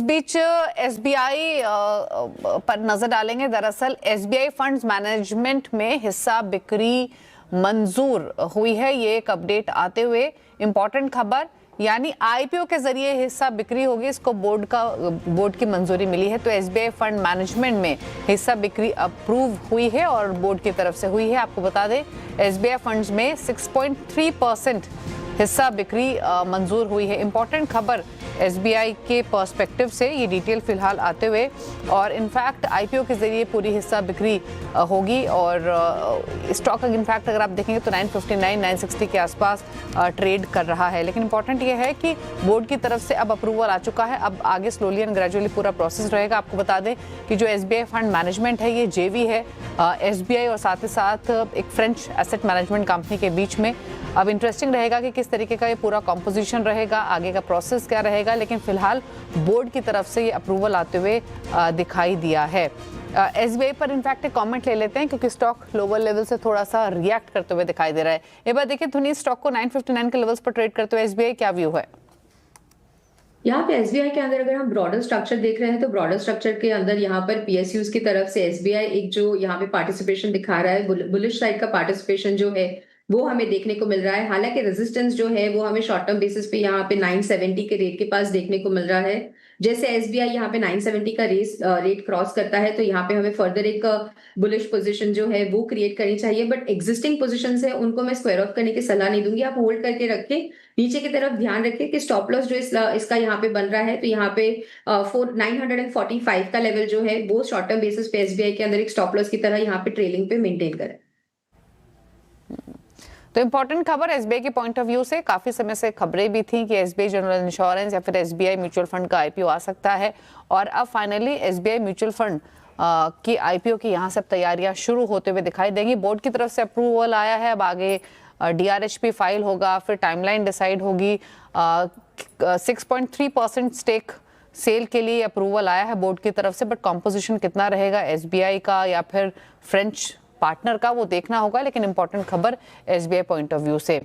बीच SBI पर नजर डालेंगे। दरअसल एसबीआई फंड्स मैनेजमेंट में हिस्सा बिक्री मंजूर हुई है। ये एक अपडेट आते हुए इंपॉर्टेंट खबर, यानी आईपीओ के जरिए हिस्सा बिक्री होगी, इसको बोर्ड की मंजूरी मिली है। तो एसबीआई फंड मैनेजमेंट में हिस्सा बिक्री अप्रूव हुई है और बोर्ड की तरफ से हुई है। आपको बता दें एसबीआई फंड्स में 6.3% हिस्सा बिक्री मंजूर हुई है। इंपॉर्टेंट खबर एसबीआई के पर्सपेक्टिव से, ये डिटेल फिलहाल आते हुए, और इनफैक्ट आईपीओ के जरिए पूरी हिस्सा बिक्री होगी और स्टॉक इनफैक्ट अगर आप देखेंगे तो 959 960 के आसपास ट्रेड कर रहा है। लेकिन इंपॉर्टेंट ये है कि बोर्ड की तरफ से अब अप्रूवल आ चुका है। अब आगे स्लोली एंड ग्रेजुअली पूरा प्रोसेस रहेगा। आपको बता दें कि जो एसबीआई फंड मैनेजमेंट है ये जेवी है एसबीआई और साथ ही साथ एक फ्रेंच एसेट मैनेजमेंट कंपनी के बीच में। अब इंटरेस्टिंग रहेगा कि किस तरीके का ये पूरा कॉम्पोजिशन रहेगा, आगे का प्रोसेस क्या रहेगा, लेकिन फिलहाल बोर्ड की तरफ से ये अप्रूवल आते हुए दिखाई दिया है। एसबीआई पर इनफैक्ट एक कमेंट ले लेते हैं क्योंकि स्टॉक लोअर लेवल से थोड़ा सा रिएक्ट करते हुए दिखाई दे रहा है। एक बार देखिए धुनी, स्टॉक को 959 के लेवल्स पर ट्रेड करते हुए एसबीआई क्या व्यू है? यहाँ पे एसबीआई के अंदर अगर हम ब्रॉडर स्ट्रक्चर देख रहे हैं तो ब्रॉडर स्ट्रक्चर के अंदर यहाँ पर पीएसयूज की तरफ से एसबीआई एक जो यहाँ पे पार्टिसिपेशन दिखा रहा है, बुलिश साइड का पार्टिसिपेशन जो है वो हमें देखने को मिल रहा है। हालांकि रेजिस्टेंस जो है वो हमें शॉर्ट टर्म बेसिस पे यहाँ पे 970 के रेट के पास देखने को मिल रहा है। जैसे एसबीआई यहाँ पे 970 का रेट क्रॉस करता है तो यहाँ पे हमें फर्दर एक बुलिश पोजीशन जो है वो क्रिएट करनी चाहिए। बट एग्जिस्टिंग पोजीशंस है उनको मैं स्क्वायर ऑफ करने की सलाह नहीं दूंगी, आप होल्ड करके रखें। नीचे की तरफ ध्यान रखें कि स्टॉप लॉस जो इसका यहाँ पे बन रहा है तो यहाँ पे 945 का लेवल जो है वो शॉर्ट टर्म बेसिस पे एसबीआई के अंदर एक स्टॉप लॉस की तरह यहाँ पे ट्रेलिंग पे मेंटेन करें। तो इंपॉर्टेंट खबर एसबीआई के पॉइंट ऑफ व्यू से, काफी समय से खबरें भी थी कि एसबीआई जनरल इंश्योरेंस या फिर एसबीआई म्यूचुअल फंड का आईपीओ आ सकता है और अब फाइनली एसबीआई म्यूचुअल फंड की आईपीओ की यहां से तैयारियां शुरू होते हुए दिखाई देंगी। बोर्ड की तरफ से अप्रूवल आया है, अब आगे डीआरएचपी फाइल होगा, फिर टाइमलाइन डिसाइड होगी। 6.3% स्टेक सेल के लिए अप्रूवल आया है बोर्ड की तरफ से, बट कॉम्पोजिशन कितना रहेगा एसबीआई का या फिर फ्रेंच पार्टनर का वो देखना होगा। लेकिन इंपॉर्टेंट खबर एसबीआई पॉइंट ऑफ व्यू से।